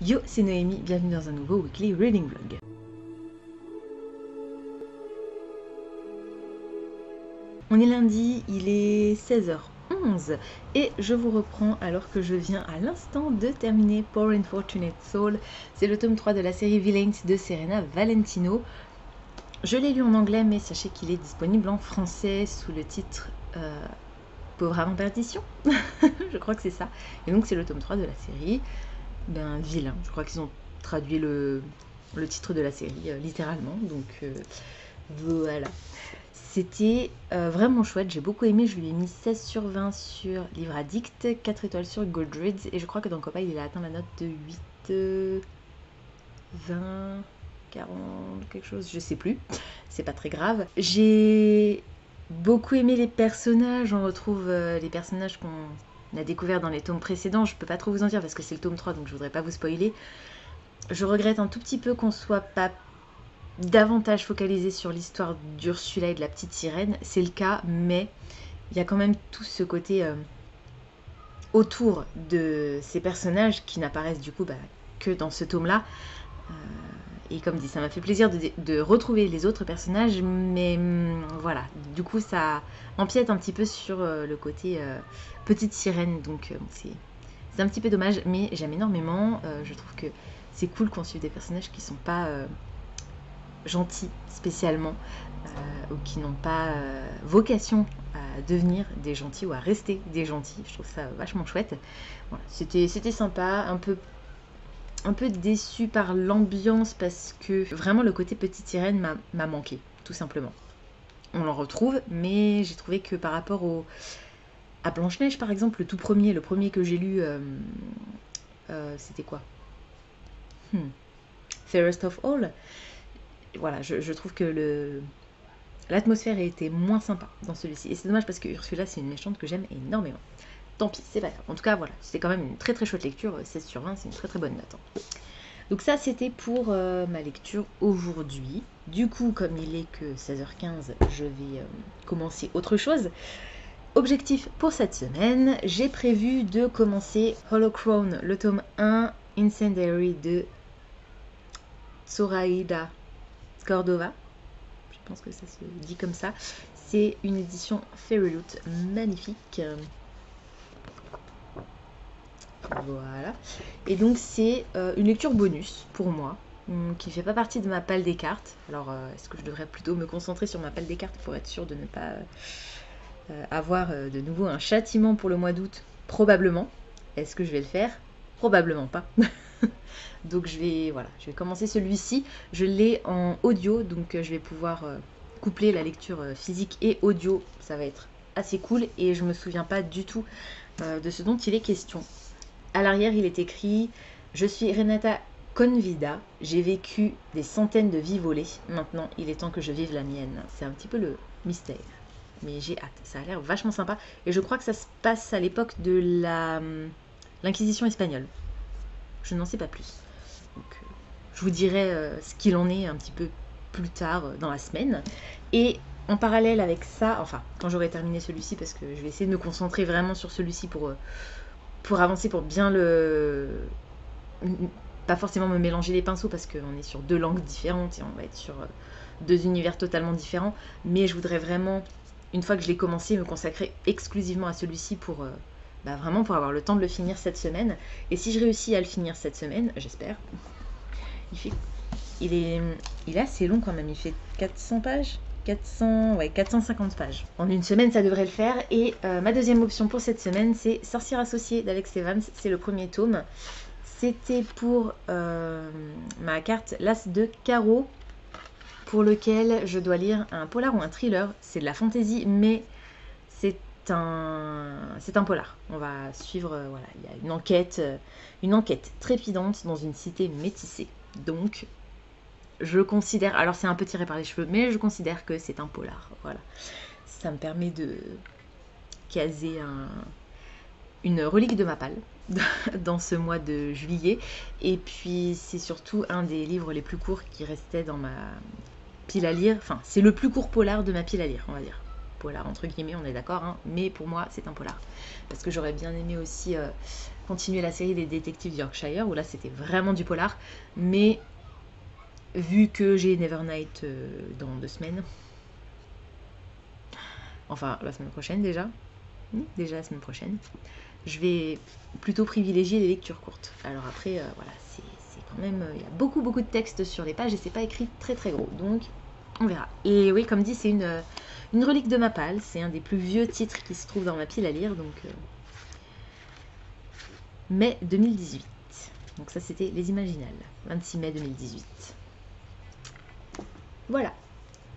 Yo, c'est Noémie, bienvenue dans un nouveau Weekly Reading Vlog. On est lundi, il est 16h11 et je vous reprends alors que je viens à l'instant de terminer Poor Unfortunate Soul. C'est le tome 3 de la série Villains de Serena Valentino. Je l'ai lu en anglais, mais sachez qu'il est disponible en français sous le titre Pauvre âme en perdition. Je crois que c'est ça. Et donc c'est le tome 3 de la série Vilain. Je crois qu'ils ont traduit le titre de la série littéralement. Donc voilà. C'était vraiment chouette, j'ai beaucoup aimé, je lui ai mis 16 sur 20 sur Livre Addict, 4 étoiles sur Goodreads, et je crois que dans Copain il a atteint la note de 8, 20, 40, quelque chose, je sais plus, c'est pas très grave. J'ai beaucoup aimé les personnages, on retrouve les personnages qu'on a découverts dans les tomes précédents, je peux pas trop vous en dire parce que c'est le tome 3 donc je voudrais pas vous spoiler. Je regrette un tout petit peu qu'on soit pas davantage focalisé sur l'histoire d'Ursula et de la petite sirène, c'est le cas, mais il y a quand même tout ce côté autour de ces personnages qui n'apparaissent du coup que dans ce tome-là. Et comme dit, ça m'a fait plaisir de retrouver les autres personnages, mais voilà, du coup ça empiète un petit peu sur le côté petite sirène, donc c'est un petit peu dommage, mais j'aime énormément. Je trouve que c'est cool qu'on suive des personnages qui sont pas gentils spécialement ou qui n'ont pas vocation à devenir des gentils ou à rester des gentils. Je trouve ça vachement chouette. Voilà, c'était sympa, un peu déçue par l'ambiance parce que vraiment le côté petite sirène m'a manqué, tout simplement. On l'en retrouve, mais j'ai trouvé que par rapport à Blanche-Neige par exemple, le premier que j'ai lu, c'était quoi Fairest of All. Voilà, je trouve que l'atmosphère a été moins sympa dans celui-ci. Et c'est dommage parce que Ursula, c'est une méchante que j'aime énormément. Tant pis, c'est pas grave. En tout cas, voilà, c'était quand même une très très chouette lecture. 16 sur 20, c'est une très très bonne note. Donc ça, c'était pour ma lecture aujourd'hui. Du coup, comme il est que 16h15, je vais commencer autre chose. Objectif pour cette semaine, j'ai prévu de commencer Holocrone, le tome 1, Incendiary de Zoraida Cordova. Je pense que ça se dit comme ça. C'est une édition Fairyloot magnifique. Voilà. Et donc c'est une lecture bonus pour moi, qui ne fait pas partie de ma palle des cartes. Alors est-ce que je devrais plutôt me concentrer sur ma palle des cartes pour être sûre de ne pas avoir de nouveau un châtiment pour le mois d'août? Probablement. Est-ce que je vais le faire? Probablement pas. Donc je vais commencer celui-ci. Je l'ai en audio, donc je vais pouvoir coupler la lecture physique et audio. Ça va être assez cool et je me souviens pas du tout de ce dont il est question. À l'arrière, il est écrit « Je suis Renata Convida, j'ai vécu des centaines de vies volées. Maintenant, il est temps que je vive la mienne. » C'est un petit peu le mystère, mais j'ai hâte. Ça a l'air vachement sympa et je crois que ça se passe à l'époque de l'Inquisition espagnole. Je n'en sais pas plus. Donc, je vous dirai ce qu'il en est un petit peu plus tard dans la semaine. Et en parallèle avec ça, enfin, quand j'aurai terminé celui-ci, parce que je vais essayer de me concentrer vraiment sur celui-ci pour avancer, pour bien pas forcément me mélanger les pinceaux, parce qu'on est sur deux langues différentes et on va être sur deux univers totalement différents. Mais je voudrais vraiment, une fois que je l'ai commencé, me consacrer exclusivement à celui-ci pour... vraiment pour avoir le temps de le finir cette semaine. Et si je réussis à le finir cette semaine, j'espère, il est assez long quand même, il fait 400 pages 450 pages. En une semaine, ça devrait le faire. Et ma deuxième option pour cette semaine, c'est Sorcière associée d'Alex Evans. C'est le premier tome. C'était pour ma carte l'As de carreau, pour lequel je dois lire un polar ou un thriller. C'est de la fantasy, mais c'est un polar. On va suivre, il y a une enquête trépidante dans une cité métissée. Donc, je considère, alors c'est un peu tiré par les cheveux, mais je considère que c'est un polar. Voilà. Ça me permet de caser une relique de ma palle dans ce mois de juillet. Et puis, c'est surtout un des livres les plus courts qui restait dans ma pile à lire. Enfin, c'est le plus court polar de ma pile à lire, on va dire. polar entre guillemets, on est d'accord, hein, mais pour moi c'est un polar. Parce que j'aurais bien aimé aussi continuer la série des détectives Yorkshire, où là c'était vraiment du polar, mais vu que j'ai Nevernight dans 2 semaines, enfin la semaine prochaine déjà, déjà la semaine prochaine, je vais plutôt privilégier les lectures courtes. Alors après, voilà, c'est quand même, il y a beaucoup de textes sur les pages et c'est pas écrit très gros, donc on verra. Et oui, comme dit, c'est une relique de ma palle, c'est un des plus vieux titres qui se trouve dans ma pile à lire, donc mai 2018. Donc ça c'était Les Imaginales, 26 mai 2018. Voilà.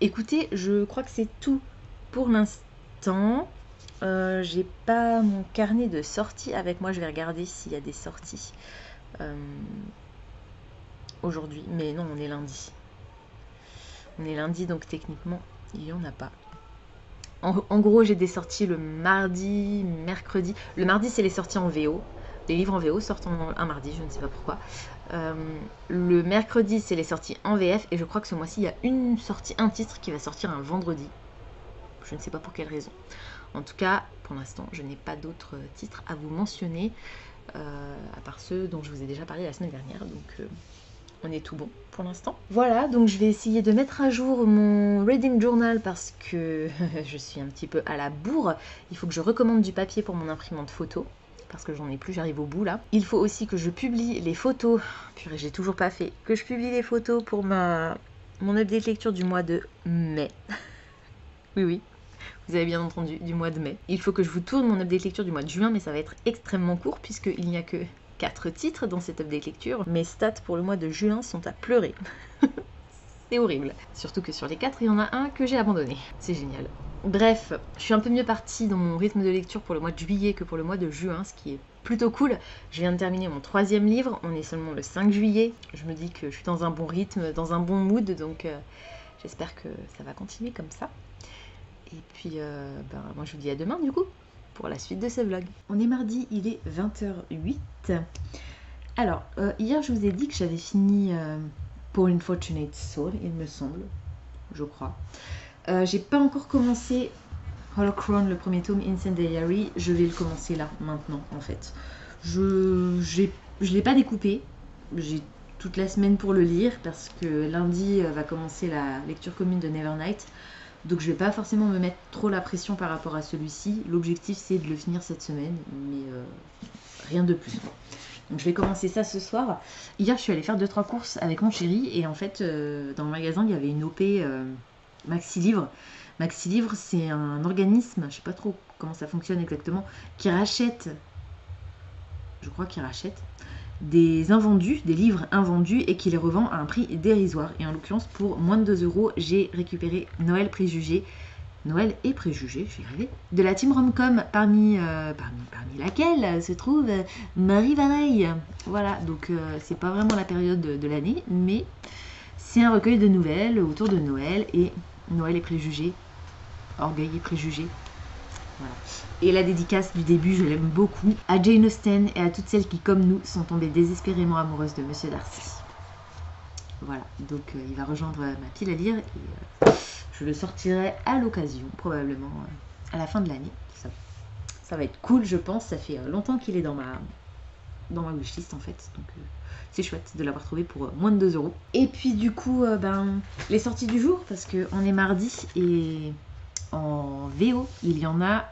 Écoutez, je crois que c'est tout pour l'instant. J'ai pas mon carnet de sorties avec moi, je vais regarder s'il y a des sorties aujourd'hui, mais non, on est lundi. On est lundi, donc techniquement, il n'y en a pas. En gros, j'ai des sorties le mardi, mercredi. Le mardi, c'est les sorties en VO. Les livres en VO sortent un mardi, je ne sais pas pourquoi. Le mercredi, c'est les sorties en VF. Et je crois que ce mois-ci, il y a une sortie, un titre qui va sortir un vendredi. Je ne sais pas pour quelle raison. En tout cas, pour l'instant, je n'ai pas d'autres titres à vous mentionner, à part ceux dont je vous ai déjà parlé la semaine dernière. Donc, on est tout bon pour l'instant. Voilà, donc je vais essayer de mettre à jour mon reading journal parce que je suis un petit peu à la bourre. Il faut que je recommande du papier pour mon imprimante photo parce que j'en ai plus, j'arrive au bout là. Il faut aussi que je publie les photos. Purée, j'ai toujours pas fait. Que je publie les photos pour mon update lecture du mois de mai. Oui. Vous avez bien entendu, du mois de mai. Il faut que je vous tourne mon update lecture du mois de juin, mais ça va être extrêmement court puisqu'il n'y a que 4 titres dans cette update lecture. Mes stats pour le mois de juin sont à pleurer. C'est horrible. Surtout que sur les 4, il y en a un que j'ai abandonné. C'est génial. Bref, je suis un peu mieux partie dans mon rythme de lecture pour le mois de juillet que pour le mois de juin, ce qui est plutôt cool. Je viens de terminer mon 3e livre, on est seulement le 5 juillet. Je me dis que je suis dans un bon rythme, dans un bon mood, donc j'espère que ça va continuer comme ça. Et puis, moi je vous dis à demain du coup, pour la suite de ce vlog. On est mardi, il est 20h08. Alors, hier je vous ai dit que j'avais fini Poor Unfortunate Soul, il me semble, je crois. J'ai pas encore commencé Holocron, le premier tome Incendiary. Je vais le commencer là, maintenant, en fait. Je l'ai pas découpé. J'ai toute la semaine pour le lire parce que lundi va commencer la lecture commune de Nevernight. Donc je vais pas forcément me mettre trop la pression par rapport à celui-ci. L'objectif c'est de le finir cette semaine, mais rien de plus. Donc je vais commencer ça ce soir. Hier je suis allée faire 2-3 courses avec mon chéri et en fait dans le magasin il y avait une OP Maxi Livre. Maxi Livre c'est un organisme, je sais pas trop comment ça fonctionne exactement, qui rachète, je crois qu'il rachète des invendus, des livres invendus et qui les revend à un prix dérisoire. Et en l'occurrence, pour moins de 2 €, j'ai récupéré Noël et Préjugés, je vais y arriver, de la team Romcom, parmi laquelle se trouve Marie Vareille. Voilà, donc c'est pas vraiment la période de l'année, mais c'est un recueil de nouvelles autour de Noël et Préjugés, Orgueil et Préjugés. Voilà. Et la dédicace du début, je l'aime beaucoup, à Jane Austen et à toutes celles qui, comme nous, sont tombées désespérément amoureuses de Monsieur Darcy. Voilà, donc il va rejoindre ma pile à lire et je le sortirai à l'occasion, probablement à la fin de l'année. Ça va être cool, je pense. Ça fait longtemps qu'il est dans ma wishlist en fait, donc c'est chouette de l'avoir trouvé pour moins de 2 €. Et puis du coup, les sorties du jour, parce qu'on est mardi et en VO, il y en a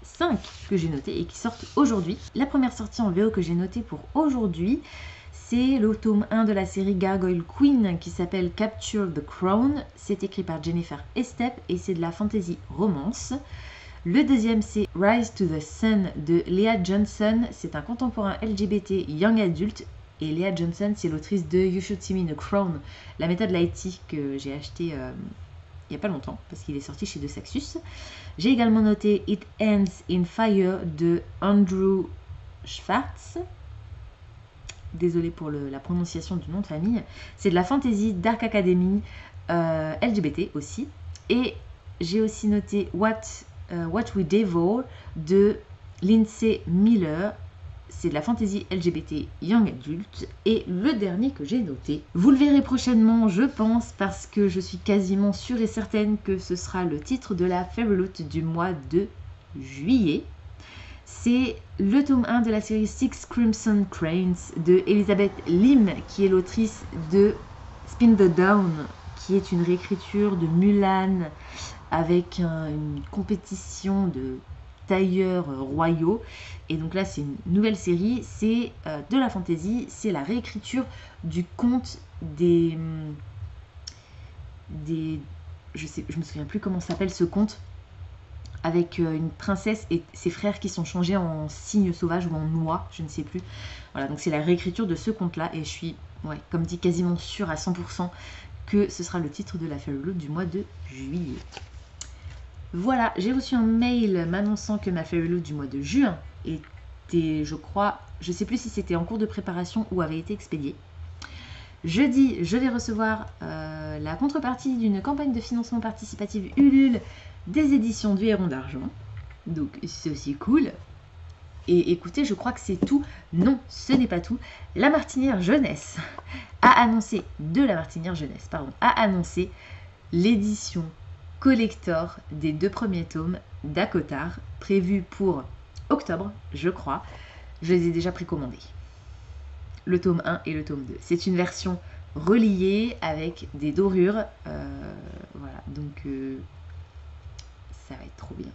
5 que j'ai notées et qui sortent aujourd'hui. La première sortie en VO que j'ai notée pour aujourd'hui, c'est le tome 1 de la série Gargoyle Queen qui s'appelle Capture the Crown. C'est écrit par Jennifer Estep et c'est de la fantasy romance. Le deuxième, c'est Rise to the Sun de Leah Johnson. C'est un contemporain LGBT young adult. Et Leah Johnson, c'est l'autrice de You Should See Me in a Crown, la méthode Lighty que j'ai acheté il n'y a pas longtemps, parce qu'il est sorti chez De Saxus. J'ai également noté It Ends in Fire de Andrew Schwartz. Désolée pour la prononciation du nom de famille. C'est de la fantasy Dark Academy LGBT aussi. Et j'ai aussi noté What We Devour de Lindsay Miller. c'est de la fantasy LGBT young adulte. Et le dernier que j'ai noté, vous le verrez prochainement je pense, parce que je suis quasiment sûre et certaine que ce sera le titre de la Fairyloot du mois de juillet. C'est le tome 1 de la série Six Crimson Cranes de Elizabeth Lim, qui est l'autrice de Spin the Dawn, qui est une réécriture de Mulan avec une compétition de tailleurs royaux. Et donc là, c'est une nouvelle série, c'est de la fantasy, c'est la réécriture du conte des je me souviens plus comment s'appelle ce conte, avec une princesse et ses frères qui sont changés en cygnes sauvages ou en noix, je ne sais plus. Voilà, donc c'est la réécriture de ce conte-là, et je suis, comme dit, quasiment sûre à 100% que ce sera le titre de la Fairyloot du mois de juillet. Voilà, j'ai reçu un mail m'annonçant que ma Fairyloot du mois de juin était, je crois, je sais plus si c'était en cours de préparation ou avait été expédié. Jeudi, je vais recevoir la contrepartie d'une campagne de financement participatif Ulule des éditions du Héron d'Argent. Donc c'est aussi cool. Et écoutez, je crois que c'est tout. Non, ce n'est pas tout. La Martinière Jeunesse a annoncé, a annoncé l'édition collector des 2 premiers tomes d'Akotar, prévue pour octobre, je crois. Je les ai déjà précommandés. Le tome 1 et le tome 2. C'est une version reliée avec des dorures. Voilà, donc ça va être trop bien.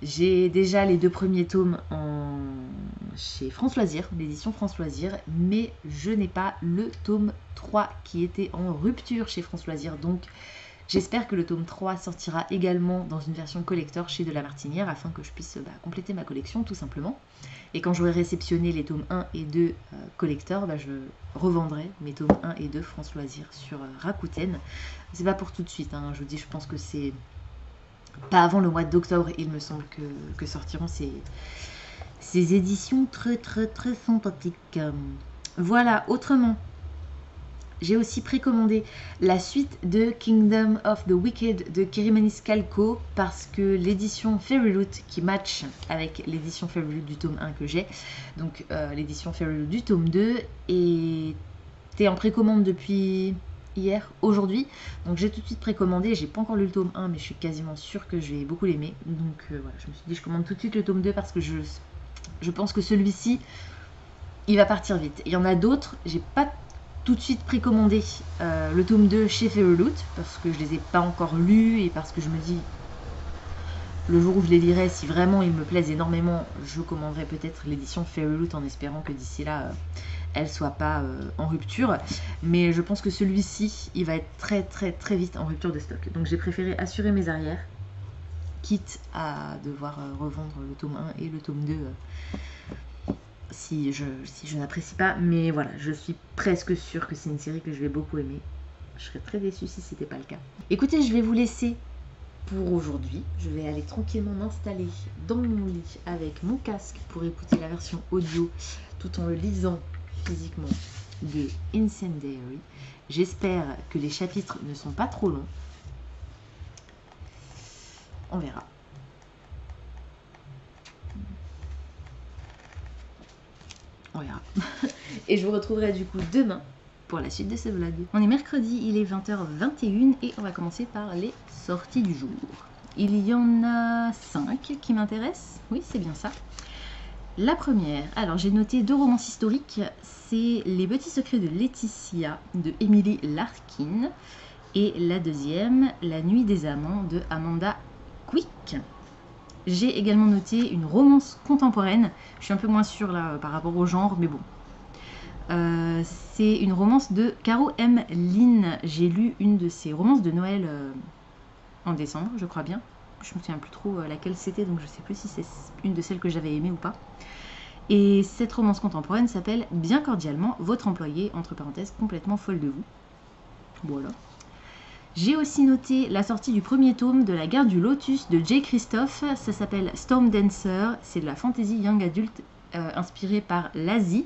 J'ai déjà les 2 premiers tomes chez France Loisirs, l'édition France Loisirs, mais je n'ai pas le tome 3 qui était en rupture chez France Loisirs. Donc j'espère que le tome 3 sortira également dans une version collector chez De la Martinière, afin que je puisse compléter ma collection tout simplement. Et quand j'aurai réceptionné les tomes 1 et 2 collector, je revendrai mes tomes 1 et 2 France Loisirs sur Rakuten. C'est pas pour tout de suite, hein. Je vous dis, je pense que c'est pas avant le mois d'octobre, il me semble, que sortiront ces éditions très sympathiques. Voilà, autrement, j'ai aussi précommandé la suite de Kingdom of the Wicked de Kirimanis Kalko, parce que l'édition Fairyloot qui match avec l'édition Fairyloot du tome 1 que j'ai, donc l'édition Fairyloot du tome 2, était en précommande depuis aujourd'hui, donc j'ai tout de suite précommandé. J'ai pas encore lu le tome 1, mais je suis quasiment sûre que je vais beaucoup l'aimer, donc voilà, je me suis dit je commande tout de suite le tome 2, parce que je pense que celui-ci il va partir vite. Il y en a d'autres, j'ai pas tout de suite précommandé le tome 2 chez Fairyloot, parce que je les ai pas encore lus, et parce que je me dis, le jour où je les lirai, si vraiment ils me plaisent énormément, je commanderai peut-être l'édition Fairyloot, en espérant que d'ici là elle soit pas en rupture. Mais je pense que celui-ci il va être très vite en rupture de stock, donc j'ai préféré assurer mes arrières, quitte à devoir revendre le tome 1 et le tome 2 si je n'apprécie pas. Mais voilà, je suis presque sûre que c'est une série que je vais beaucoup aimer. Je serais très déçue si c'était pas le cas. Écoutez, je vais vous laisser pour aujourd'hui. Je vais aller tranquillement m'installer dans mon lit avec mon casque pour écouter la version audio tout en le lisant physiquement de Incendiary. J'espère que les chapitres ne sont pas trop longs. On verra. On verra. Et je vous retrouverai du coup demain pour la suite de ce vlog. On est mercredi, il est 20h21 et on va commencer par les sorties du jour. Il y en a 5 qui m'intéressent. Oui, c'est bien ça. La première, alors j'ai noté 2 romances historiques. C'est Les Petits Secrets de Laetitia de Emily Larkin. Et la deuxième, La Nuit des Amants de Amanda Quick. J'ai également noté une romance contemporaine. Je suis un peu moins sûre là par rapport au genre, mais bon. C'est une romance de Caro M. Lynn. J'ai lu une de ses romances de Noël en décembre, je crois bien. Je me souviens plus trop laquelle c'était, donc je sais plus si c'est une de celles que j'avais aimées ou pas. Et cette romance contemporaine s'appelle Bien cordialement, votre employé, entre parenthèses, complètement folle de vous. Voilà. J'ai aussi noté la sortie du premier tome de La Guerre du Lotus de Jay Christophe. Ça s'appelle Storm Dancer. C'est de la fantasy young adulte inspirée par l'Asie.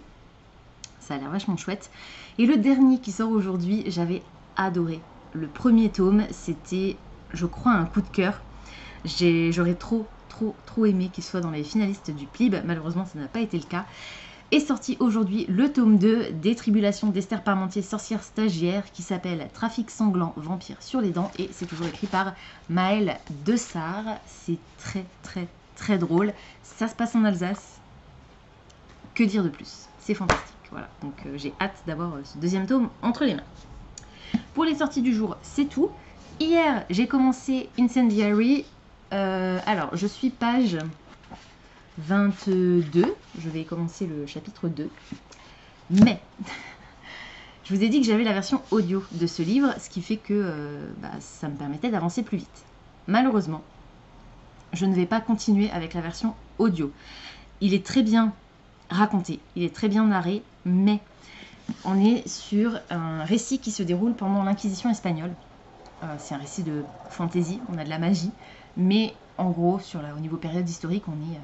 Ça a l'air vachement chouette. Et le dernier qui sort aujourd'hui, j'avais adoré. Le premier tome, c'était, je crois, un coup de cœur. J'aurais trop trop aimé qu'il soit dans les finalistes du PLIB. Malheureusement, ça n'a pas été le cas. Est sorti aujourd'hui le tome 2 des Tribulations d'Esther Parmentier, sorcière stagiaire, qui s'appelle Trafic sanglant, vampire sur les dents, et c'est toujours écrit par Maëlle Dessart. C'est très drôle. Ça se passe en Alsace. Que dire de plus? C'est fantastique. Voilà, donc j'ai hâte d'avoir ce deuxième tome entre les mains. Pour les sorties du jour, c'est tout. Hier, j'ai commencé Incendiary. Alors, je suis page 22. Je vais commencer le chapitre 2. Mais, je vous ai dit que j'avais la version audio de ce livre, ce qui fait que ça me permettait d'avancer plus vite. Malheureusement, je ne vais pas continuer avec la version audio. Il est très bien raconté, il est très bien narré, mais on est sur un récit qui se déroule pendant l'Inquisition espagnole. C'est un récit de fantasy, on a de la magie, mais en gros, au niveau période historique, on est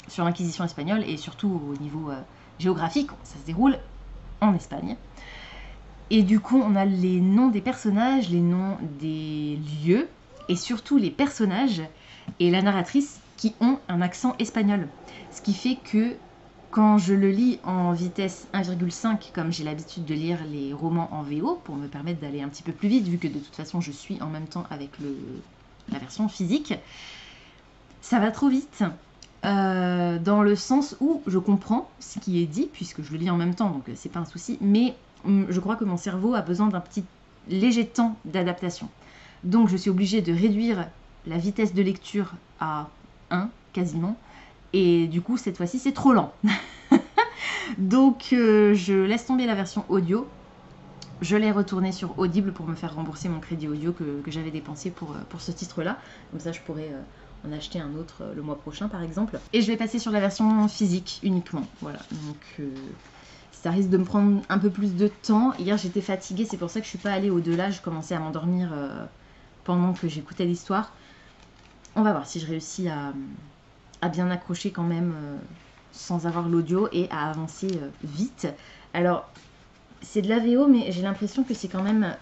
sur l'Inquisition espagnole, et surtout au niveau géographique, ça se déroule en Espagne. Et du coup, on a les noms des personnages, les noms des lieux, et surtout les personnages et la narratrice qui ont un accent espagnol. Ce qui fait que quand je le lis en vitesse 1,5, comme j'ai l'habitude de lire les romans en VO, pour me permettre d'aller un petit peu plus vite, vu que de toute façon je suis en même temps avec la version physique, ça va trop vite, dans le sens où je comprends ce qui est dit, puisque je le lis en même temps, donc c'est pas un souci, mais je crois que mon cerveau a besoin d'un petit léger temps d'adaptation. Donc je suis obligée de réduire la vitesse de lecture à 1, quasiment, et du coup, cette fois-ci, c'est trop lent. Donc, je laisse tomber la version audio. Je l'ai retournée sur Audible pour me faire rembourser mon crédit audio que j'avais dépensé pour ce titre-là. Comme ça, je pourrais en acheter un autre le mois prochain, par exemple. Et je vais passer sur la version physique uniquement. Voilà. Donc, ça risque de me prendre un peu plus de temps. Hier, j'étais fatiguée. C'est pour ça que je ne suis pas allée au-delà. Je commençais à m'endormir pendant que j'écoutais l'histoire. On va voir si je réussis à bien accrocher quand même sans avoir l'audio et à avancer vite. Alors, c'est de la VO, mais j'ai l'impression que c'est quand même...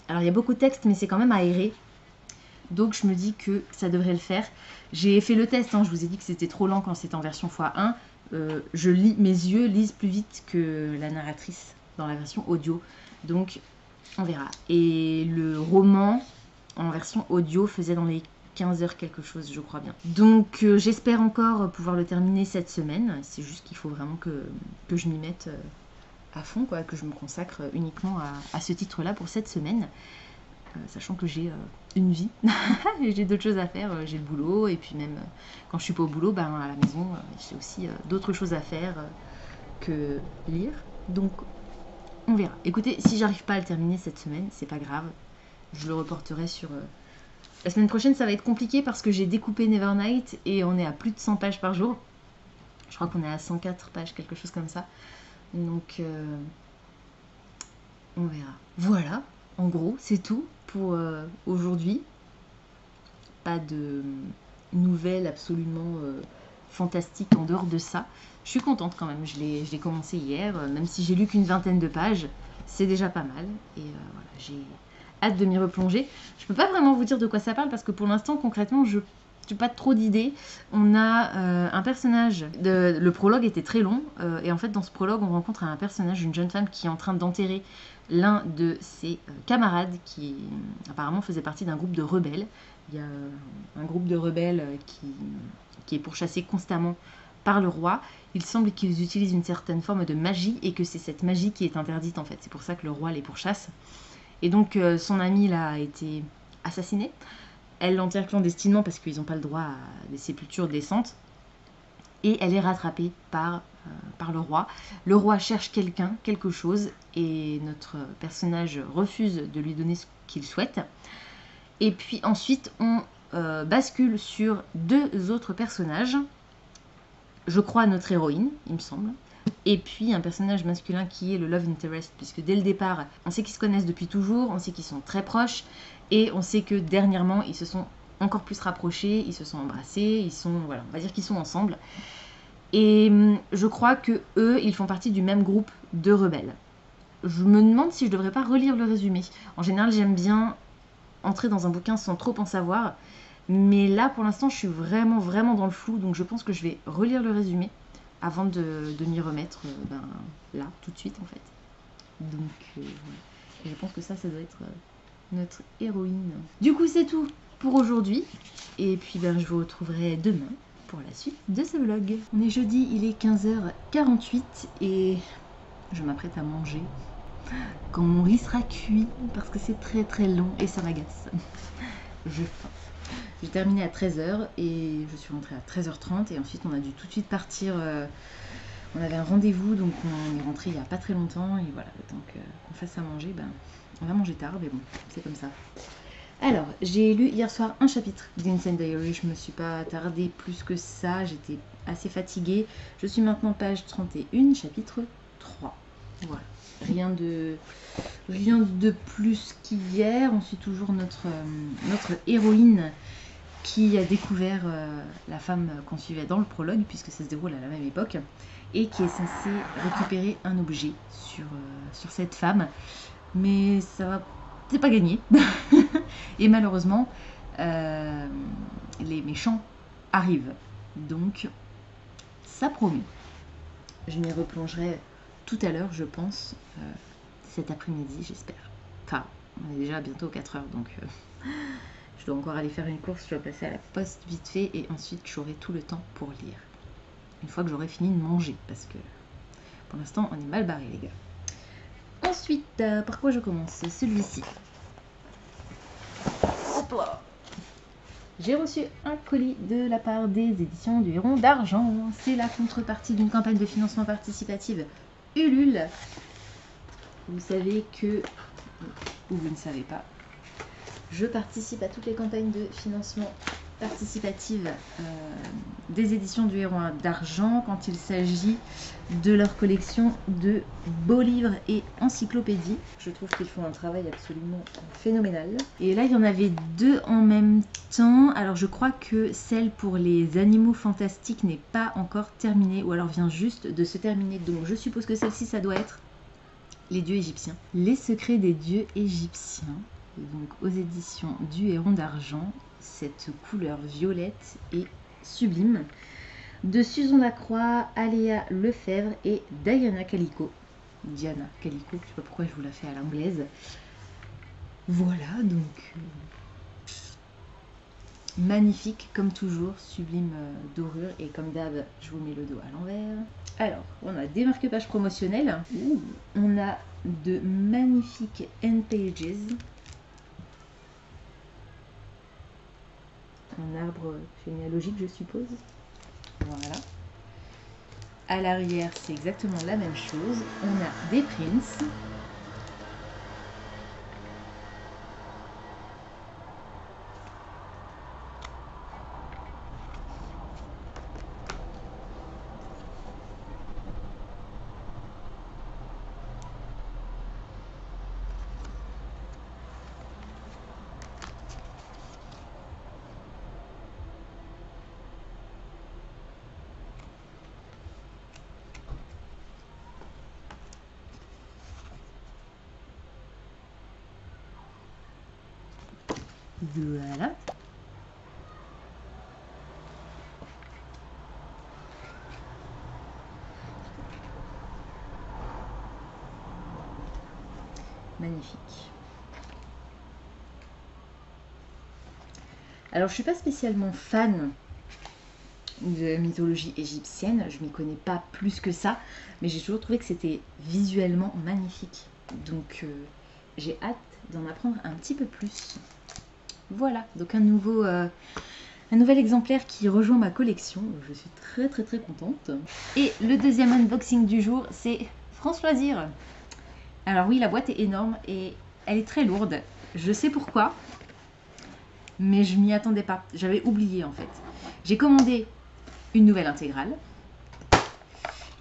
Alors, il y a beaucoup de texte, mais c'est quand même aéré. Donc, je me dis que ça devrait le faire. J'ai fait le test, hein, je vous ai dit que c'était trop lent quand c'était en version x1. Mes yeux lisent plus vite que la narratrice dans la version audio. Donc, on verra. Et le roman en version audio faisait dans les 15 heures quelque chose, je crois bien. Donc j'espère encore pouvoir le terminer cette semaine. C'est juste qu'il faut vraiment que je m'y mette à fond, quoi, que je me consacre uniquement à ce titre-là pour cette semaine. Sachant que j'ai une vie, et j'ai d'autres choses à faire, j'ai le boulot, et puis même quand je suis pas au boulot, à la maison, j'ai aussi d'autres choses à faire que lire. Donc on verra. Écoutez, si j'arrive pas à le terminer cette semaine, c'est pas grave. Je le reporterai sur... La semaine prochaine, ça va être compliqué parce que j'ai découpé Nevernight et on est à plus de 100 pages par jour. Je crois qu'on est à 104 pages, quelque chose comme ça. Donc, on verra. Voilà, en gros, c'est tout pour aujourd'hui. Pas de nouvelles absolument fantastiques en dehors de ça. Je suis contente quand même, je l'ai commencé hier. Même si j'ai lu qu'une vingtaine de pages, c'est déjà pas mal. Et voilà, j'ai... hâte de m'y replonger. Je peux pas vraiment vous dire de quoi ça parle parce que pour l'instant, concrètement, je n'ai pas trop d'idées. On a un personnage, le prologue était très long, et en fait dans ce prologue on rencontre un personnage, une jeune femme qui est en train d'enterrer l'un de ses camarades qui apparemment faisait partie d'un groupe de rebelles. Il y a un groupe de rebelles qui est pourchassé constamment par le roi. Il semble qu'ils utilisent une certaine forme de magie et que c'est cette magie qui est interdite en fait. C'est pour ça que le roi les pourchasse. Et donc son ami là a été assassiné. Elle l'enterre clandestinement parce qu'ils n'ont pas le droit à des sépultures décentes. Et elle est rattrapée par le roi. Le roi cherche quelqu'un, quelque chose, et notre personnage refuse de lui donner ce qu'il souhaite. Et puis ensuite, on bascule sur deux autres personnages. Je crois à notre héroïne, il me semble. Et puis un personnage masculin qui est le love interest, puisque dès le départ, on sait qu'ils se connaissent depuis toujours, on sait qu'ils sont très proches, et on sait que dernièrement, ils se sont encore plus rapprochés, ils se sont embrassés, voilà, on va dire qu'ils sont ensemble. Et je crois que eux, ils font partie du même groupe de rebelles. Je me demande si je devrais pas relire le résumé. En général, j'aime bien entrer dans un bouquin sans trop en savoir, Mais là, pour l'instant, je suis vraiment dans le flou. Donc je pense que je vais relire le résumé avant de m'y remettre là, tout de suite en fait. Donc voilà. Et je pense que ça doit être notre héroïne. Du coup, c'est tout pour aujourd'hui. Et puis je vous retrouverai demain pour la suite de ce vlog. On est jeudi, il est 15h48 et je m'apprête à manger quand mon riz sera cuit parce que c'est très long et ça m'agace. J'ai faim. J'ai terminé à 13h et je suis rentrée à 13h30 et ensuite on a dû tout de suite partir. On avait un rendez-vous donc on est rentré il n'y a pas très longtemps et voilà, le temps qu'on fasse à manger, on va manger tard mais bon, c'est comme ça. Alors, j'ai lu hier soir un chapitre d'Insane Diary, je me suis pas attardée plus que ça, j'étais assez fatiguée. Je suis maintenant page 31, chapitre 3. Voilà, rien de plus qu'hier. On suit toujours notre héroïne qui a découvert la femme qu'on suivait dans le prologue, puisque ça se déroule à la même époque, et qui est censée récupérer un objet sur cette femme. Mais c'est pas gagné. Et malheureusement, les méchants arrivent. Donc, ça promet. Je m'y replongerai tout à l'heure, je pense, cet après-midi, j'espère. Enfin, on est déjà bientôt 4 heures, donc je dois encore aller faire une course, je dois passer à la poste vite fait, et ensuite j'aurai tout le temps pour lire. Une fois que j'aurai fini de manger, parce que pour l'instant, on est mal barré, les gars. Ensuite, par quoi je commence? Celui-ci. Hop là. J'ai reçu un colis de la part des éditions du Héron d'Argent. C'est la contrepartie d'une campagne de financement participative Ulule. Vous savez que, ou vous ne savez pas, je participe à toutes les campagnes de financement participative des éditions du Héron d'Argent quand il s'agit de leur collection de beaux livres et encyclopédies. Je trouve qu'ils font un travail absolument phénoménal. Et là, il y en avait 2 en même temps. Alors, je crois que celle pour les animaux fantastiques n'est pas encore terminée, ou alors vient juste de se terminer. Donc, je suppose que celle-ci, ça doit être les dieux égyptiens. Les secrets des dieux égyptiens. Et donc, aux éditions du Héron d'Argent. Cette couleur violette est sublime. De Susan Lacroix, Aléa Lefebvre et Diana Calico. Diana Calico, je ne sais pas pourquoi je vous la fais à l'anglaise. Voilà, donc magnifique comme toujours, sublime dorure. Et comme d'hab, je vous mets le dos à l'envers. Alors, on a des marque-pages promotionnels. On a de magnifiques end pages. Un arbre généalogique, je suppose. Voilà. À l'arrière, c'est exactement la même chose. On a des prints. Voilà. Magnifique. Alors, je suis pas spécialement fan de mythologie égyptienne, je m'y connais pas plus que ça, mais j'ai toujours trouvé que c'était visuellement magnifique. Donc, j'ai hâte d'en apprendre un petit peu plus. Voilà, donc un nouvel exemplaire qui rejoint ma collection. Je suis très contente. Et le deuxième unboxing du jour, c'est France Loisirs. Alors oui, la boîte est énorme et elle est très lourde. Je sais pourquoi, mais je m'y attendais pas. J'avais oublié en fait. J'ai commandé une nouvelle intégrale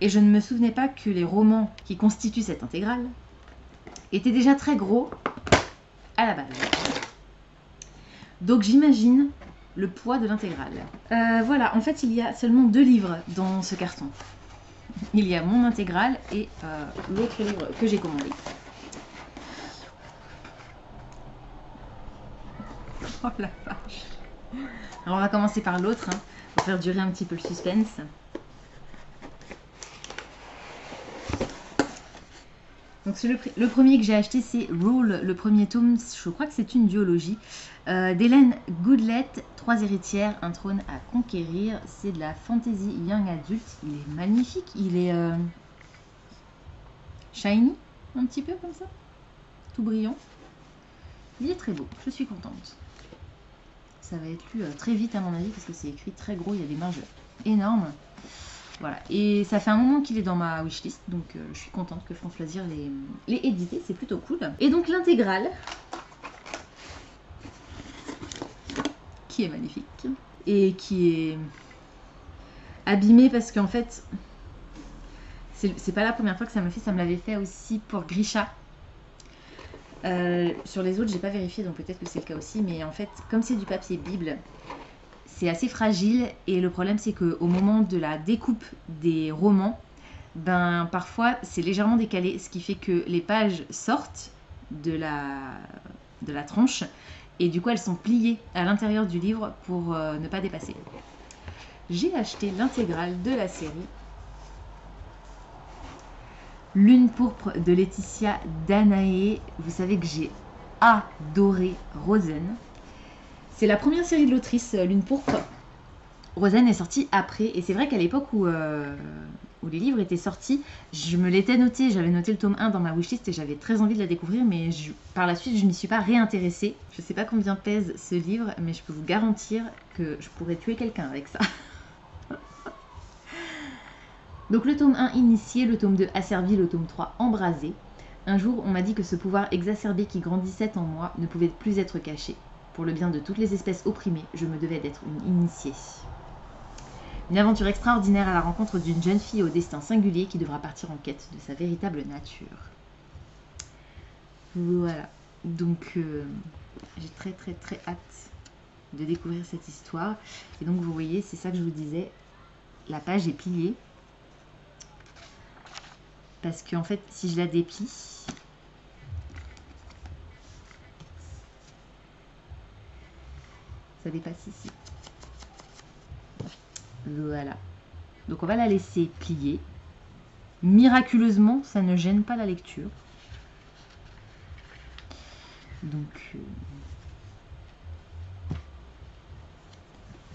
et je ne me souvenais pas que les romans qui constituent cette intégrale étaient déjà très gros à la base. Donc j'imagine le poids de l'intégrale. Voilà, en fait il y a seulement 2 livres dans ce carton. Il y a mon intégrale et l'autre livre que j'ai commandé. Oh la vache. Alors on va commencer par l'autre, hein, pour faire durer un petit peu le suspense. Donc le premier que j'ai acheté, c'est Rule, le premier tome, je crois que c'est une duologie, d'Hélène Goodlet, 3 héritières, un trône à conquérir. C'est de la fantasy young adulte, il est magnifique, il est shiny, un petit peu comme ça, tout brillant. Il est très beau, je suis contente. Ça va être lu très vite à mon avis, parce que c'est écrit très gros, il y a des marges énormes. Voilà, et ça fait un moment qu'il est dans ma wishlist, donc je suis contente que France Loisirs l'ait édité, c'est plutôt cool. Et donc l'intégrale, qui est magnifique, et qui est abîmée parce qu'en fait, c'est pas la première fois que ça me fait, ça me l'avait fait aussi pour Grisha. Sur les autres, j'ai pas vérifié, donc peut-être que c'est le cas aussi, mais en fait, comme c'est du papier Bible, c'est assez fragile et le problème c'est qu'au moment de la découpe des romans, ben parfois c'est légèrement décalé, ce qui fait que les pages sortent de la tranche et du coup elles sont pliées à l'intérieur du livre pour ne pas dépasser. J'ai acheté l'intégrale de la série Lune pourpre de Laetitia Danaé. Vous savez que j'ai adoré Rosen. C'est la première série de l'autrice, Lune pourpre. Rosen est sortie après, et c'est vrai qu'à l'époque où les livres étaient sortis, je me l'étais noté, j'avais noté le tome 1 dans ma wishlist et j'avais très envie de la découvrir, mais par la suite je n'y suis pas réintéressée. Je ne sais pas combien pèse ce livre, mais je peux vous garantir que je pourrais tuer quelqu'un avec ça. Donc le tome 1 initié, le tome 2 asservi, le tome 3 embrasé. Un jour, on m'a dit que ce pouvoir exacerbé qui grandissait en moi ne pouvait plus être caché. Pour le bien de toutes les espèces opprimées, je me devais d'être une initiée. Une aventure extraordinaire à la rencontre d'une jeune fille au destin singulier qui devra partir en quête de sa véritable nature. Voilà, donc j'ai très très très hâte de découvrir cette histoire. Et donc vous voyez, c'est ça que je vous disais, la page est pliée. Parce qu'en fait, si je la déplie, ça dépasse ici. Voilà. Donc on va la laisser plier. Miraculeusement, ça ne gêne pas la lecture. Donc,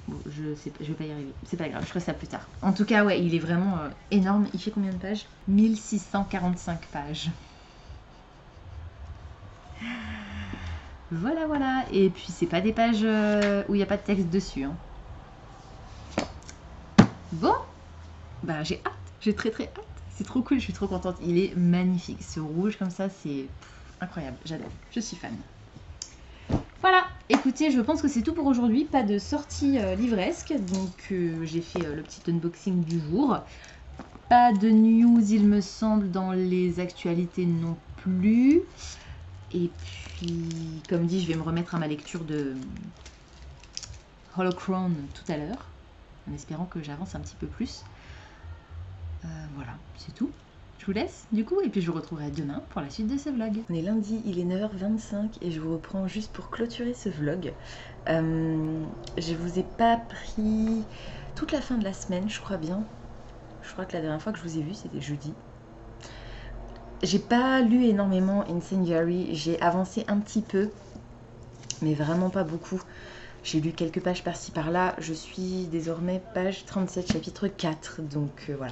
bon, je vais pas y arriver. C'est pas grave, je ferai ça plus tard. En tout cas, ouais, il est vraiment énorme. Il fait combien de pages? 1645 pages. Voilà, voilà. Et puis, c'est pas des pages où il n'y a pas de texte dessus. Hein. Bon, bah j'ai hâte. J'ai très très hâte. C'est trop cool, je suis trop contente. Il est magnifique. Ce rouge comme ça, c'est incroyable. J'adore. Je suis fan. Voilà, écoutez, je pense que c'est tout pour aujourd'hui. Pas de sortie livresque. Donc, j'ai fait le petit unboxing du jour. Pas de news, il me semble, dans les actualités non plus. Et puis, comme dit, je vais me remettre à ma lecture de Holocron tout à l'heure, en espérant que j'avance un petit peu plus. Voilà, c'est tout. Je vous laisse du coup, et puis je vous retrouverai demain pour la suite de ce vlog. On est lundi, il est 9h25 et je vous reprends juste pour clôturer ce vlog. Je vous ai pas pris toute la fin de la semaine, je crois bien. Je crois que la dernière fois que je vous ai vu, c'était jeudi. J'ai pas lu énormément Incendiary, j'ai avancé un petit peu, mais vraiment pas beaucoup. J'ai lu quelques pages par-ci par-là. Je suis désormais page 37, chapitre 4, donc voilà.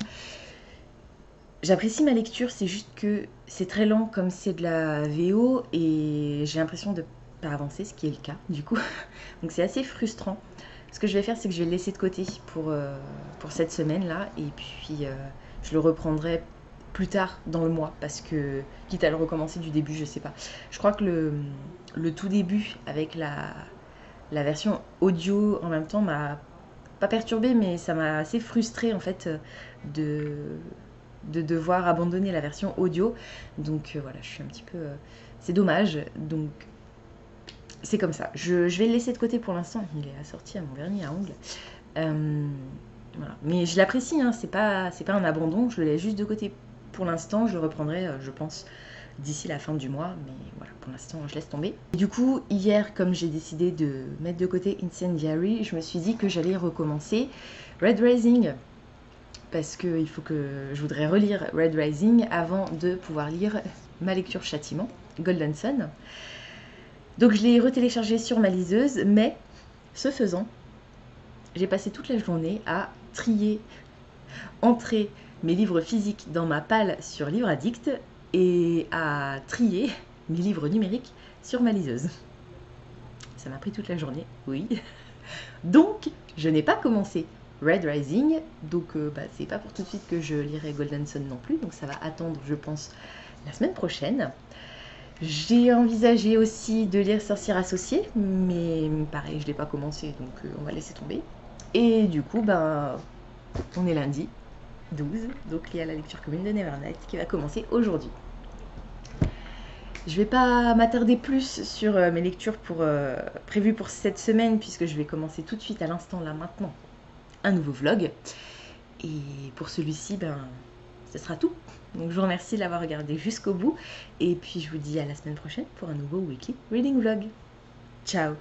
J'apprécie ma lecture, c'est juste que c'est très lent comme c'est de la VO et j'ai l'impression de pas avancer, ce qui est le cas du coup. Donc c'est assez frustrant. Ce que je vais faire, c'est que je vais le laisser de côté pour cette semaine-là et puis je le reprendrai plus tard dans le mois parce que, quitte à le recommencer du début, je sais pas. Je crois que le tout début avec la version audio en même temps m'a pas perturbée, mais ça m'a assez frustrée en fait de devoir abandonner la version audio. Donc voilà, je suis un petit peu... c'est dommage, donc c'est comme ça. Je vais le laisser de côté pour l'instant, il est assorti à mon vernis à ongles. Voilà. Mais je l'apprécie, hein, c'est pas un abandon, je le laisse juste de côté pour l'instant, je le reprendrai, je pense, d'ici la fin du mois, mais voilà, pour l'instant je laisse tomber. Et du coup, hier, comme j'ai décidé de mettre de côté Incendiary, je me suis dit que j'allais recommencer Red Rising, parce que je voudrais relire Red Rising avant de pouvoir lire ma lecture Châtiment, Golden Sun. Donc je l'ai retéléchargé sur ma liseuse, mais ce faisant, j'ai passé toute la journée à trier, entrer mes livres physiques dans ma palle sur Livre Addict et à trier mes livres numériques sur ma liseuse. Ça m'a pris toute la journée, oui. Donc, je n'ai pas commencé Red Rising, donc c'est pas pour tout de suite que je lirai Golden Sun non plus, donc ça va attendre, je pense, la semaine prochaine. J'ai envisagé aussi de lire Sorcière associée, mais pareil, je l'ai pas commencé, donc on va laisser tomber. Et du coup, on est lundi 12, donc il y a la lecture commune de Nevernight qui va commencer aujourd'hui. Je vais pas m'attarder plus sur mes lectures prévues pour cette semaine, puisque je vais commencer tout de suite à l'instant, là, maintenant, un nouveau vlog. Et pour celui-ci, ce sera tout. Donc je vous remercie de l'avoir regardé jusqu'au bout. Et puis je vous dis à la semaine prochaine pour un nouveau Weekly Reading Vlog. Ciao!